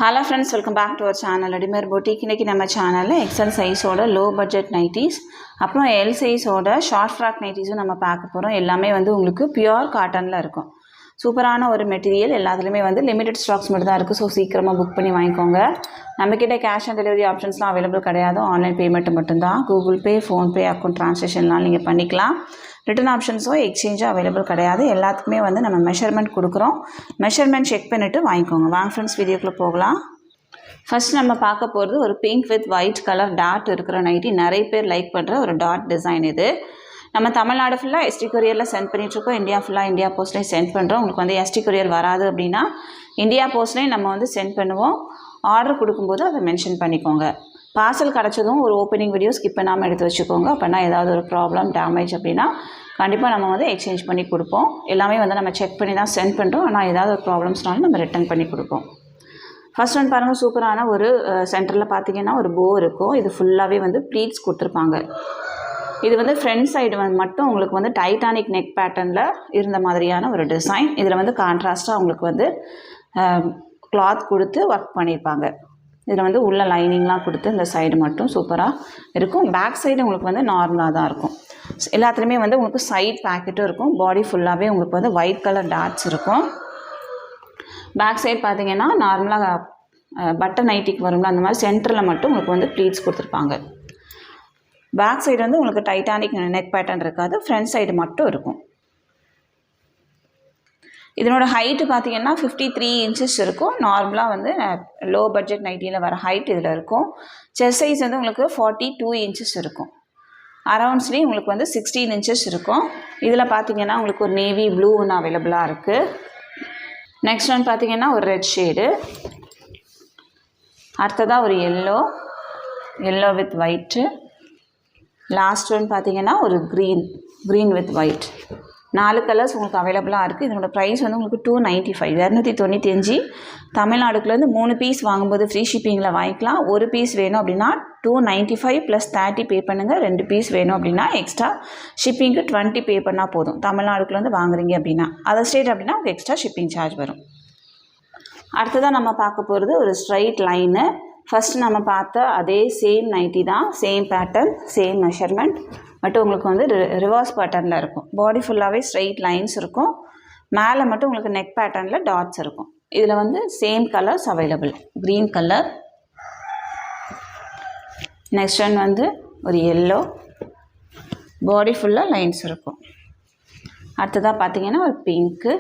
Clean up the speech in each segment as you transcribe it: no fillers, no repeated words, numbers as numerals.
Hello friends, welcome back to our channel. Ready-made boutique. இன்னைக்கு நம்ம சேனல்ல XL சைஸோட லோ பட்ஜெட் நைட்டிஸ் அப்புறம் L சைஸோட short frock நைட்டிஸும் நம்ம பார்க்க போறோம். எல்லாமே வந்து உங்களுக்கு பியூர் காட்டன்ல இருக்கும். சூப்பரான ஒரு மெட்டீரியல். எல்லாத்துலயுமே வந்து லிமிடெட் ஸ்டாக்ஸ் மட்டும் தான் இருக்கு. ஸோ சீக்கிரமா புக் பண்ணி வாங்கிக்கோங்க. நம்ம கிட்ட கேஷ் ஆன் டெலிவரி ஆப்ஷன்ஸ்லாம் அவைலபிள் கிடையாது. ஆன்லைன் பேமெண்ட் மட்டும் தான். Google Pay, PhonePe, account ட்ரான்சாக்ஷன்லாம் நீங்கள் பண்ணிக்கலாம். ரிட்டன் ஆப்ஷன்ஸோ எக்ஸ்சேஞ்சோ அவைலபிள் கிடையாது. எல்லாத்துக்குமே வந்து நம்ம மெஷர்மெண்ட் கொடுக்குறோம். மெஷர்மெண்ட் செக் பண்ணிவிட்டு வாங்கிக்கோங்க. வாங்க ஃப்ரெண்ட்ஸ், வீடியோக்குள்ளே போகலாம். ஃபர்ஸ்ட் நம்ம பார்க்க போகிறது ஒரு pink with white colour dot இருக்கிற நைட்டி. நிறைய பேர் லைக் பண்ணுற ஒரு டாட் டிசைன் இது. நம்ம தமிழ்நாடு ஃபுல்லாக எஸ்டி கொரியரில் சென்ட் பண்ணிகிட்ருக்கோம். இந்தியா ஃபுல்லாக இந்தியா போஸ்ட்லேயும் சென்ட் பண்ணுறோம். உங்களுக்கு வந்து எஸ்டி கொரியர் வராது அப்படின்னா இந்தியா போஸ்ட்லேயும் நம்ம வந்து சென்ட் பண்ணுவோம். ஆர்டர் கொடுக்கும்போது அதை மென்ஷன் பண்ணிக்கோங்க. பார்சல் கிடச்சதும் ஒரு ஓப்பனிங் வீடியோ ஸ்கிப் பண்ணாமல் எடுத்து வச்சுக்கோங்க. அப்படின்னா ஏதாவது ஒரு ப்ராப்ளம் டேமேஜ் அப்படின்னா கண்டிப்பாக நம்ம வந்து எக்ஸ்சேஞ்ச் பண்ணி கொடுப்போம். எல்லாமே வந்து நம்ம செக் பண்ணி தான் சென்ட் பண்ணுறோம். ஆனால் ஏதாவது ஒரு ப்ராப்ளம்ஸ்னாலும் நம்ம ரிட்டர்ன் பண்ணி கொடுப்போம். ஃபர்ஸ்ட் ஒன் பாருங்கள், சூப்பரான ஒரு சென்டரில் பார்த்தீங்கன்னா ஒரு போ இருக்கும். இது ஃபுல்லாகவே வந்து ப்ளீட்ஸ் கொடுத்துருப்பாங்க. இது வந்து ஃப்ரண்ட் சைடு மட்டும் உங்களுக்கு வந்து டைட்டானிக் நெக் பேட்டர்னில் இருந்த மாதிரியான ஒரு டிசைன். இதில் வந்து கான்ட்ராஸ்ட்டாக உங்களுக்கு வந்து கிளாத் கொடுத்து ஒர்க் பண்ணியிருப்பாங்க. இதில் வந்து உள்ள லைனிங்லாம் கொடுத்து இந்த சைடு மட்டும் சூப்பராக இருக்கும். பேக் சைடு உங்களுக்கு வந்து நார்மலாக தான் இருக்கும். எல்லாத்துலேயுமே வந்து உங்களுக்கு சைட் பேக்கெட்டும் இருக்கும். பாடி ஃபுல்லாகவே உங்களுக்கு வந்து ஒயிட் கலர் டாட்ஸ் இருக்கும். பேக் சைடு பார்த்தீங்கன்னா நார்மலாக பட்டன் நைட்டிக்கு வரும்ல, அந்த மாதிரி சென்டரில் மட்டும் உங்களுக்கு வந்து ப்ளீட்ஸ் கொடுத்துருப்பாங்க. பேக் சைடு வந்து உங்களுக்கு டைட்டானிக் நெக் பேட்டர்ன் இருக்காது. ஃப்ரண்ட் சைடு மட்டும் இருக்கும். இதனோட ஹைட்டு பார்த்தீங்கன்னா 53 இன்ச்சஸ் இருக்கும். நார்மலாக வந்து லோ பட்ஜெட் நைட்டியில் வர ஹைட் இதில் இருக்கும். செஸ்ட் சைஸ் வந்து உங்களுக்கு 42 இன்ச்சஸ் இருக்கும். அரவுண்ட்ஸ்லேயும் உங்களுக்கு வந்து 16 இன்ச்சஸ் இருக்கும். இதில் பார்த்தீங்கன்னா உங்களுக்கு ஒரு நேவி ப்ளூ ஒன்று அவைலபிளாக இருக்குது. நெக்ஸ்ட் ஒன் பார்த்தீங்கன்னா ஒரு ரெட் ஷேடு. அடுத்ததாக ஒரு yellow with white. Last one பார்த்தீங்கன்னா ஒரு க்ரீன் வித் ஒயிட். 4 கலர்ஸ் உங்களுக்கு அவைலபிளாக இருக்குது. இதனோட ப்ரைஸ் வந்து உங்களுக்கு 295 295. தமிழ்நாடுக்குலேருந்து 3 பீஸ் வாங்கும்போது ஃப்ரீ ஷிப்பிங்கில் வாங்கிக்கலாம். ஒரு பீஸ் வேணும் அப்படின்னா 295 + 30 பே பண்ணுங்கள். 2 பீஸ் வேணும் அப்படின்னா எக்ஸ்ட்ரா ஷிப்பிங்க்கு 20 பே பண்ணால் போதும். தமிழ்நாடுக்குலேருந்து வாங்குறீங்க அப்படின்னா. அதர் ஸ்டேட் அப்படின்னா உங்களுக்கு எக்ஸ்ட்ரா ஷிப்பிங் சார்ஜ் வரும். அடுத்ததாக நம்ம பார்க்க போகிறது ஒரு ஸ்ட்ரைட் லைனு. ஃபஸ்ட்டு நம்ம பார்த்த அதே சேம் நைட்டி தான். Same pattern, same measurement, but உங்களுக்கு வந்து ரிவர்ஸ் பேட்டர்னில் இருக்கும். பாடி ஃபுல்லாகவே ஸ்ட்ரைட் லைன்ஸ் இருக்கும். மேலே மட்டும் உங்களுக்கு நெக் பேட்டர்னில் டாட்ஸ் இருக்கும். இதில் வந்து same colours available. Green colour, next one வந்து ஒரு எல்லோ, பாடி ஃபுல்லாக லைன்ஸ் இருக்கும். அடுத்ததாக பார்த்தீங்கன்னா ஒரு பிங்க்கு,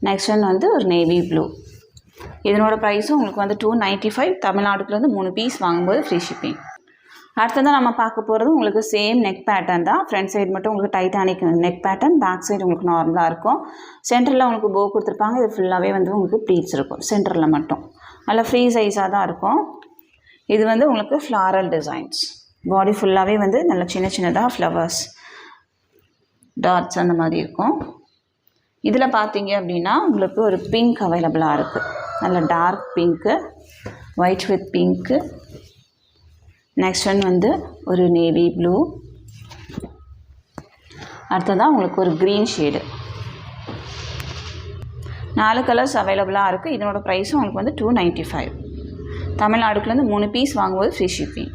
நெக்ஸ்ட் ஒன் வந்து ஒரு நேவி ப்ளூ. இதனோட ப்ரைஸும் உங்களுக்கு வந்து 295. தமிழ்நாடுக்குலேருந்து 3 பீஸ் வாங்கும்போது ஃப்ரீ ஷிப்பிங். அடுத்ததான் நம்ம பார்க்க போகிறது உங்களுக்கு சேம் நெக் பேட்டர்ன் தான். ஃப்ரண்ட் சைடு மட்டும் உங்களுக்கு Titanic neck pattern, back side உங்களுக்கு நார்மலாக இருக்கும். சென்டரில் உங்களுக்கு போ கொடுத்துருப்பாங்க. இது ஃபுல்லாகவே வந்து உங்களுக்கு ப்ளீட்ஸ் இருக்கும். சென்டரில் மட்டும் நல்லா ஃப்ரீ சைஸாக தான் இருக்கும். இது வந்து உங்களுக்கு ஃப்ளாரல் டிசைன்ஸ். பாடி ஃபுல்லாகவே வந்து நல்லா சின்னதாக ஃப்ளவர்ஸ், டாட்ஸ் அந்த மாதிரி இருக்கும். இதில் பார்த்தீங்க அப்படின்னா உங்களுக்கு ஒரு பிங்க் அவைலபிளாக இருக்குது. நல்ல dark pink, white with pink. Next one வந்து ஒரு நேவி ப்ளூ. அடுத்ததாக உங்களுக்கு ஒரு க்ரீன் ஷேடு. 4 கலர்ஸ் அவைலபிளாக இருக்குது. இதனோட ப்ரைஸும் உங்களுக்கு வந்து 295. தமிழ்நாடுக்குலேருந்து 3 பீஸ் வாங்கும்போது ஃப்ரீ ஷிப்பிங்.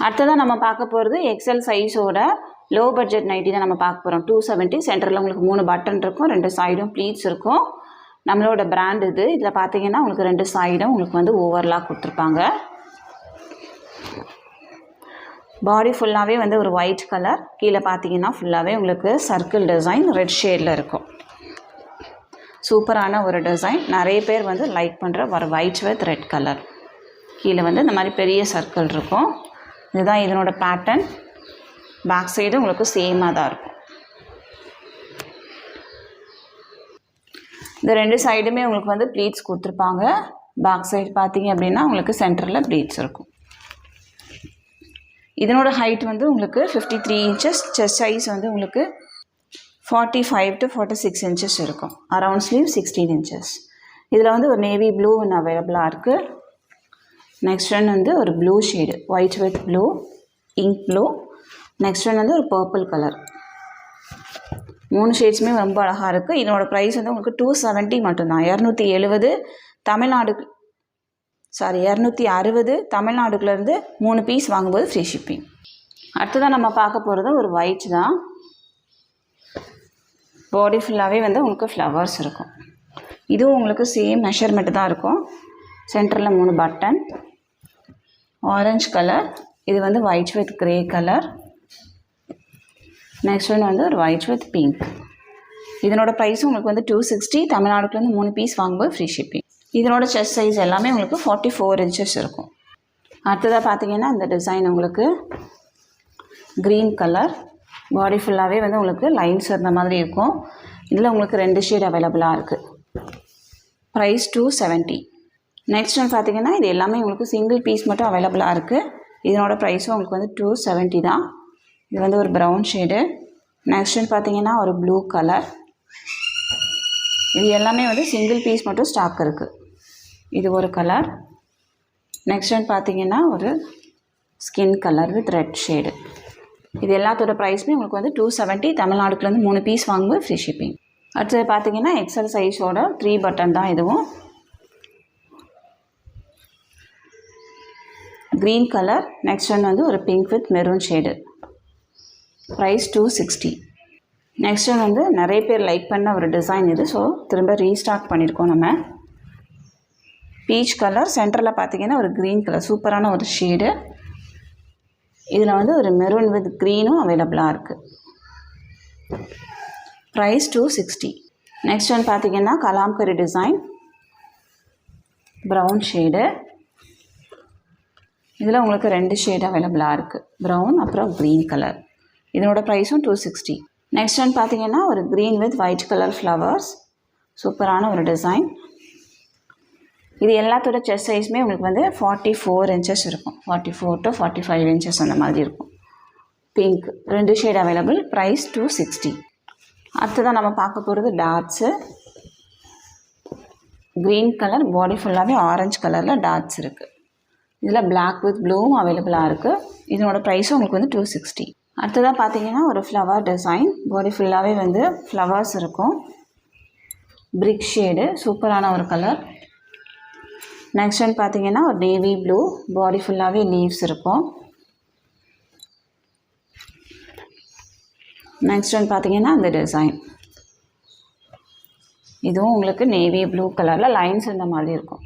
அடுத்ததாக நம்ம பார்க்க போகிறது எக்ஸல் சைஸோட லோ பட்ஜெட் நைட்டி தான் நம்ம பார்க்க போகிறோம். 270. சென்டரில் உங்களுக்கு 3 பட்டன் இருக்கும். 2 சைடும் ப்ளீட்ஸ் இருக்கும். நம்மளோட பிராண்ட் இது. இதில் பார்த்தீங்கன்னா உங்களுக்கு 2 சைடும் உங்களுக்கு வந்து ஓவர்லாக் கொடுத்துருப்பாங்க. பாடி ஃபுல்லாகவே வந்து ஒரு ஒயிட் கலர். கீழே பார்த்தீங்கன்னா ஃபுல்லாகவே உங்களுக்கு சர்க்கிள் டிசைன் ரெட் ஷேடில் இருக்கும். சூப்பரான ஒரு டிசைன். நிறைய பேர் வந்து லைக் பண்ணுற ஒரு ஒயிட் வித் ரெட் கலர். கீழே வந்து இந்த மாதிரி பெரிய சர்க்கிள் இருக்கும். இதுதான் இதனோட பேட்டர்ன். பேக் சைடு உங்களுக்கு சேமாக தான் இருக்கும். இந்த 2 சைடுமே உங்களுக்கு வந்து ப்ளீட்ஸ் கொடுத்துருப்பாங்க. பேக் சைடு பார்த்தீங்க அப்படின்னா உங்களுக்கு சென்டரில் ப்ளீட்ஸ் இருக்கும். இதனோட ஹைட் வந்து உங்களுக்கு 53 இன்ச்சஸ். செஸ்ட் சைஸ் வந்து உங்களுக்கு 45 to 46 இன்ச்சஸ் இருக்கும். Around sleeve 16 inches. இதில் வந்து ஒரு நேவி ப்ளூ ஒன்று அவைலபிளாக இருக்குது. நெக்ஸ்ட் ஒன் வந்து ஒரு blue shade, white with blue, ink blue. Next one வந்து ஒரு பர்பிள் கலர். 3 ஷேட்ஸுமே ரொம்ப அழகாக இருக்குது. இதனோட ப்ரைஸ் வந்து உங்களுக்கு 270 மட்டும்தான். 270 தமிழ்நாடு 260 தமிழ்நாடுக்குள்ளேருந்து 3 பீஸ் வாங்கும்போது ஃப்ரீ ஷிப்பிங். அடுத்ததான் நம்ம பார்க்க போகிறது ஒரு ஒயிட் தான். பாடி ஃபுல்லாகவே வந்து உங்களுக்கு ஃப்ளவர்ஸ் இருக்கும். இதுவும் உங்களுக்கு சேம் மெஷர்மெண்ட்டு தான் இருக்கும். சென்டரில் 3 பட்டன், ஆரஞ்சு கலர், இது வந்து white with grey colour, next one வந்து ஒரு ஒயிட் வித் பிங்க். இதனோட ப்ரைஸும் உங்களுக்கு வந்து 260 தமிழ்நாடுக்குலேருந்து 3 பீஸ் வாங்கும்போது ஃப்ரீ ஷிப்பிங். இதனோட செஸ்ட் சைஸ் எல்லாமே உங்களுக்கு 44 இன்ச்சஸ் இருக்கும். அடுத்ததாக பார்த்தீங்கன்னா இந்த டிசைன் உங்களுக்கு க்ரீன் கலர், பாடி ஃபுல்லாகவே வந்து உங்களுக்கு லைன்ஸ் இருந்த மாதிரி இருக்கும். இதில் உங்களுக்கு 2 ஷேட் அவைலபிளாக இருக்குது. ப்ரைஸ் 270. நெக்ஸ்ட் ஒன் பார்த்தீங்கன்னா இது எல்லாமே உங்களுக்கு சிங்கிள் பீஸ் மட்டும் அவைலபிளாக இருக்குது. இதனோட ப்ரைஸும் உங்களுக்கு வந்து 270 தான். இது வந்து ஒரு ப்ரௌன் ஷேடு. நெக்ஸ்ட் ஒன் பார்த்தீங்கன்னா ஒரு ப்ளூ கலர். இது எல்லாமே வந்து சிங்கிள் பீஸ் மட்டும் ஸ்டாக் இருக்குது. இது ஒரு கலர். நெக்ஸ்ட் ஒன் பார்த்தீங்கன்னா ஒரு skin colour with red shade. இது எல்லாத்தோட ப்ரைஸுமே உங்களுக்கு வந்து 270 தமிழ்நாடுக்குலேருந்து 3 பீஸ் வாங்கும்போது ஃப்ரீ ஷிப்பிங். அடுத்தது பார்த்தீங்கன்னா எக்ஸல் சைஸோட 3 பட்டன் தான் இதுவும். Green colour. நெக்ஸ்ட் ஒன் வந்து ஒரு pink with maroon shade. Price 260. Next one வந்து நிறைய பேர் லைக் பண்ண ஒரு டிசைன் இது. ஸோ திரும்ப ரீஸ்டாக் பண்ணியிருக்கோம் நம்ம. பீச் கலர், சென்டரில் பார்த்தீங்கன்னா ஒரு க்ரீன் கலர், சூப்பரான ஒரு ஷேடு. இதில் வந்து ஒரு மெரூன் வித் க்ரீனும் அவைலபிளாக இருக்குது. ப்ரைஸ் 260. நெக்ஸ்ட் ஒன் பார்த்தீங்கன்னா கலாம்கரி டிசைன், ப்ரௌன் ஷேடு. இதில் உங்களுக்கு 2 ஷேடு அவைலபிளாக இருக்குது, ப்ரௌன் அப்புறம் க்ரீன் கலர். இதனோட ப்ரைஸும் 260. நெக்ஸ்ட் ஒன் பார்த்தீங்கன்னா ஒரு green with white colour flowers, சூப்பரான ஒரு டிசைன். இது எல்லாத்தோட செஸ்ட் சைஸுமே உங்களுக்கு வந்து 44 இன்ச்சஸ் இருக்கும். 44 to 45 இன்ச்சஸ் அந்த மாதிரி இருக்கும். Pink 2 shade available. ப்ரைஸ் 260. அடுத்ததான் நம்ம பார்க்க போகிறது டாட்ஸு. க்ரீன் கலர், பாடி ஃபுல்லாகவே ஆரஞ்சு கலரில் டாட்ஸ் இருக்குது. இதில் பிளாக் வித் ப்ளூவும் அவைலபிளாக இருக்குது. இதனோட ப்ரைஸும் உங்களுக்கு வந்து 260. அடுத்ததாக பார்த்தீங்கன்னா ஒரு ஃப்ளவர் டிசைன், பாடி ஃபுல்லாகவே வந்து ஃப்ளவர்ஸ் இருக்கும். பிரிக் ஷேடு, சூப்பரான ஒரு கலர். நெக்ஸ்ட் ஒன் பார்த்தீங்கன்னா ஒரு நேவி ப்ளூ, பாடி ஃபுல்லாகவே லீவ்ஸ் இருக்கும். நெக்ஸ்ட் ஒன் பார்த்தீங்கன்னா இந்த டிசைன், இதுவும் உங்களுக்கு நேவி ப்ளூ கலரில் லைன்ஸ் இந்த மாதிரி இருக்கும்.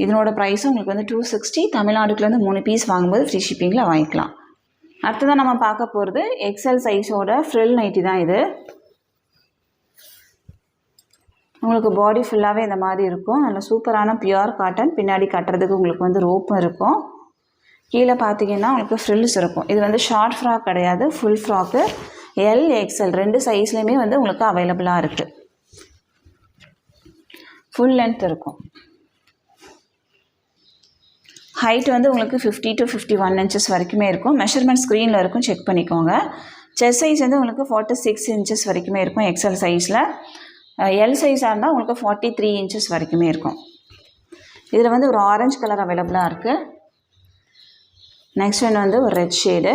இதனோட ப்ரைஸும் உங்களுக்கு வந்து 260 தமிழ்நாடுக்குலேருந்து 3 பீஸ் வாங்கும்போது ஃப்ரீ ஷிப்பிங்கில் வாங்கிக்கலாம். அடுத்ததான் நம்ம பார்க்க போகிறது எக்ஸல் சைஸோட ஃப்ரில் நைட்டி தான் இது. உங்களுக்கு பாடி ஃபுல்லாகவே இந்த மாதிரி இருக்கும். நல்ல சூப்பரான பியூர் காட்டன். பின்னாடி கட்டுறதுக்கு உங்களுக்கு வந்து ரோப்பும் இருக்கும். கீழே பார்த்தீங்கன்னா உங்களுக்கு ஃப்ரில்ஸ் இருக்கும். இது வந்து ஷார்ட் ஃப்ராக் கிடையாது, ஃபுல் ஃப்ராக்கு. எல், எக்ஸல் 2 சைஸ்லேயுமே வந்து உங்களுக்கு அவைலபிளாக இருக்குது. ஃபுல் லென்த் இருக்கும். ஹைட் வந்து உங்களுக்கு 50 to 51 இன்ச்சஸ் வரைக்குமே இருக்கும். மெஷர்மெண்ட் ஸ்க்ரீனில் இருக்கும், செக் பண்ணிக்கோங்க. செஸ்ட் சைஸ் வந்து உங்களுக்கு 46 இன்ச்சஸ் வரைக்குமே இருக்கும் எக்ஸல் சைஸில். எல் சைஸாக இருந்தால் உங்களுக்கு 43 இன்ச்சஸ் வரைக்குமே இருக்கும். இதில் வந்து ஒரு ஆரஞ்சு கலர் அவைலபிளாக இருக்குது. நெக்ஸ்ட் ஒன் வந்து ஒரு ரெட் ஷேடு.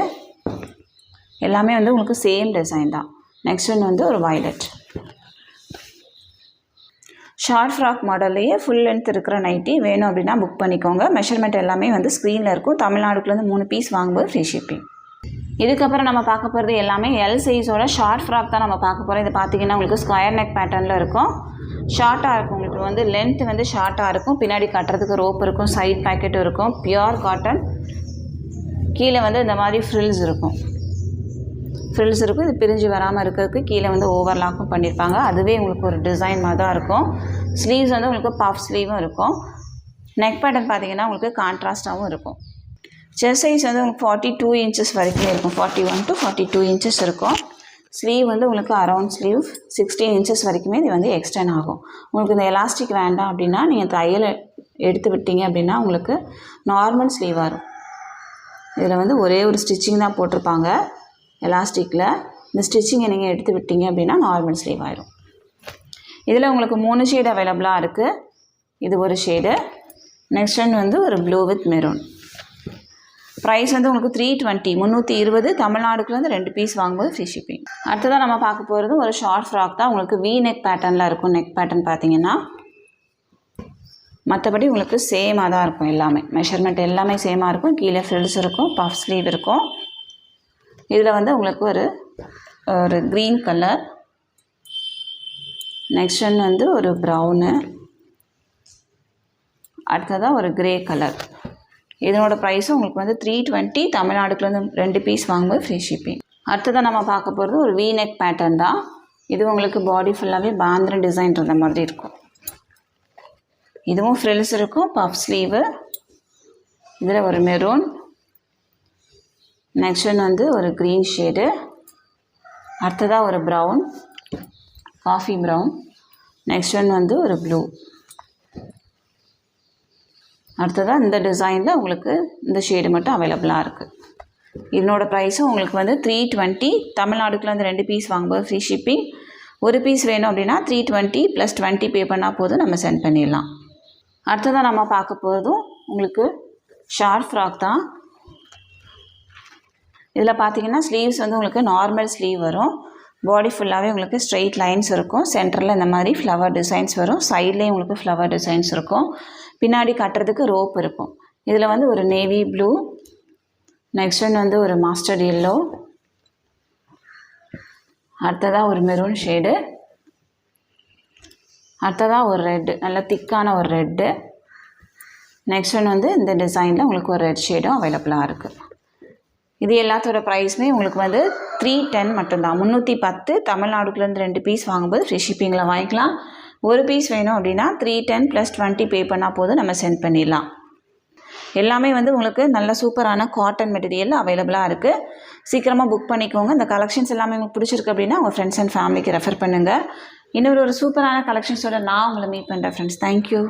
எல்லாமே வந்து உங்களுக்கு சேம் டிசைன் தான். நெக்ஸ்ட் ஒன் வந்து ஒரு வயலட். ஷார்ட் ஃப்ராக் மாடல்லையே ஃபுல் லென்த் இருக்கிற நைட்டி வேணும் அப்படின்னா புக் பண்ணிக்கோங்க. மெஷர்மெண்ட் எல்லாமே வந்து ஸ்க்ரீனில் இருக்கும். தமிழ்நாடுக்குலேருந்து 3 பீஸ் வாங்கும்போது ஃப்ரீ ஷிப்பிங். இதுக்கப்புறம் நம்ம பார்க்க போகிறது எல்லாமே எல் சைஸோட ஷார்ட் ஃப்ராக் தான் நம்ம பார்க்க போகிறோம். இது பார்த்தீங்கன்னா உங்களுக்கு ஸ்கொயர் நெக் பேட்டர்னில் இருக்கும். ஷார்ட்டாக இருக்கும். உங்களுக்கு வந்து லென்த் வந்து ஷார்ட்டாக இருக்கும். பின்னாடி கட்டுறதுக்கு ரோப் இருக்கும், சைட் பேக்கெட்டும் இருக்கும். Pure cotton. கீழே வந்து இந்த மாதிரி ஃப்ரில்ஸ் இருக்கும். இது பிரிஞ்சு வராமல் இருக்கிறதுக்கு கீழே வந்து ஓவர்லாக்கும் பண்ணியிருப்பாங்க. அதுவே உங்களுக்கு ஒரு டிசைன் மாதிரி தான் இருக்கும். ஸ்லீவ்ஸ் வந்து உங்களுக்கு பஃப் ஸ்லீவும் இருக்கும். நெக் பேட்டர்ன் பார்த்தீங்கன்னா உங்களுக்கு கான்ட்ராஸ்டாகவும் இருக்கும். செஸ்ட் சைஸ் வந்து உங்களுக்கு 42 இன்ச்சஸ் வரைக்கும் இருக்கும். 41 to 42 இன்ச்சஸ் இருக்கும். ஸ்லீவ் வந்து உங்களுக்கு அரவுண்ட் ஸ்லீவ் 16 இன்ச்சஸ் வரைக்குமே இது வந்து எக்ஸ்டெண்ட் ஆகும். உங்களுக்கு இந்த எலாஸ்டிக் வேண்டாம் அப்படின்னா நீங்கள் தையல் எடுத்து விட்டீங்க அப்படின்னா உங்களுக்கு நார்மல் ஸ்லீவ் வரும். இதில் வந்து ஒரே ஒரு ஸ்டிச்சிங் தான் போட்டிருப்பாங்க எலாஸ்டிக்கில். இந்த ஸ்டிச்சிங்கை நீங்கள் எடுத்து விட்டீங்க அப்படின்னா நார்மல் ஸ்லீவ் ஆயிரும். இதில் உங்களுக்கு 3 ஷேடு அவைலபிளாக இருக்குது. இது ஒரு ஷேடு. நெக்ஸ்ட் ஒன் வந்து ஒரு ப்ளூ வித் மெரூன். ப்ரைஸ் வந்து உங்களுக்கு 320 320 தமிழ்நாடுக்குலேருந்து 2 பீஸ் வாங்கும்போது ஃப்ரீ ஷிப்பிங். அடுத்ததான் நம்ம பார்க்க போகிறது ஒரு ஷார்ட் ஃப்ராக் தான். உங்களுக்கு வி நெக் பேட்டர்னில் இருக்கும். நெக் பேட்டர்ன் பார்த்தீங்கன்னா மற்றபடி உங்களுக்கு சேமாக தான் இருக்கும். எல்லாமே மெஷர்மெண்ட் எல்லாமே சேமாக இருக்கும். கீழே ஃப்ரில்ஸ் இருக்கும், பஃப் ஸ்லீவ் இருக்கும். இதில் வந்து உங்களுக்கு ஒரு க்ரீன் கலர், நெக்ஸ்ட் ஒன் வந்து ஒரு ப்ரௌனு, அடுத்ததாக ஒரு க்ரே கலர். இதனோட ப்ரைஸும் உங்களுக்கு வந்து 320 தமிழ்நாடுக்குலேருந்து 2 பீஸ் வாங்கும்போது ஃப்ரீ ஷிப்பிங். அடுத்ததாக நம்ம பார்க்க போகிறது ஒரு வி நெக் பேட்டர்ன் தான். இது உங்களுக்கு பாடி ஃபுல்லாகவே பாந்திரன் டிசைன் இருந்த மாதிரி இருக்கும். இதுவும் ஃப்ரில்ஸ் இருக்கும், பஃப் ஸ்லீவு. இதில் ஒரு மெரூன், நெக்ஸ்ட் ஒன் வந்து ஒரு க்ரீன் ஷேடு, அடுத்ததாக ஒரு brown, coffee brown, next one வந்து ஒரு ப்ளூ. அடுத்ததாக இந்த டிசைனில் உங்களுக்கு இந்த ஷேடு மட்டும் அவைலபிளாக இருக்குது. இதனோட ப்ரைஸும் உங்களுக்கு வந்து 320 தமிழ்நாடுக்குலேருந்து 2 பீஸ் வாங்கும்போது ஃப்ரீ ஷிப்பிங். ஒரு பீஸ் வேணும் அப்படின்னா 320 + 20 பே பண்ணால் போதும், நம்ம சென்ட் பண்ணிடலாம். அடுத்ததாக நம்ம பார்க்க போகிறதும் உங்களுக்கு ஷார்ட் ஃப்ராக் தான். இதில் பார்த்தீங்கன்னா ஸ்லீவ்ஸ் வந்து உங்களுக்கு நார்மல் ஸ்லீவ் வரும். பாடி ஃபுல்லாகவே உங்களுக்கு ஸ்ட்ரெயிட் லைன்ஸ் இருக்கும். சென்டரில் இந்த மாதிரி ஃப்ளவர் டிசைன்ஸ் வரும். சைட்லேயும் உங்களுக்கு ஃப்ளவர் டிசைன்ஸ் இருக்கும். பின்னாடி கட்டுறதுக்கு ரோப் இருக்கும். இதில் வந்து ஒரு நேவி ப்ளூ, நெக்ஸ்ட் ஒன் வந்து ஒரு மாஸ்டர்ட் எல்லோ, அடுத்ததாக ஒரு மெரூன் ஷேடு, அடுத்ததாக ஒரு ரெட்டு, நல்ல திக்கான ஒரு ரெட்டு, நெக்ஸ்ட் ஒன் வந்து இந்த டிசைனில் உங்களுக்கு ஒரு ரெட் ஷேடும் அவைலபிளாக இருக்குது. இது எல்லாத்தோட ப்ரைஸுமே உங்களுக்கு வந்து 310 மட்டும்தான். 310 தமிழ்நாடுக்குலேருந்து 2 பீஸ் வாங்கும்போது ஃப்ரீ ஷிப்பிங்கில் வாங்கிக்கலாம். ஒரு பீஸ் வேணும் அப்படின்னா 310 + 20 பே பண்ணால் போதும், நம்ம சென்ட் பண்ணிடலாம். எல்லாமே வந்து உங்களுக்கு நல்ல சூப்பரான காட்டன் மெட்டீரியல் அவைலபிளாக இருக்குது. சீக்கிரமாக புக் பண்ணிக்கோங்க. இந்த கலெக்ஷன்ஸ் எல்லாமே உங்களுக்கு பிடிச்சிருக்கு அப்படின்னா உங்கள் ஃப்ரெண்ட்ஸ் அண்ட் ஃபேமிலிக்கு ரெஃபர் பண்ணுங்கள். இன்னொரு சூப்பரான கலெக்ஷன்ஸோட நான் உங்களை மீட் பண்ணுறேன் ஃப்ரெண்ட்ஸ். தேங்க்யூ.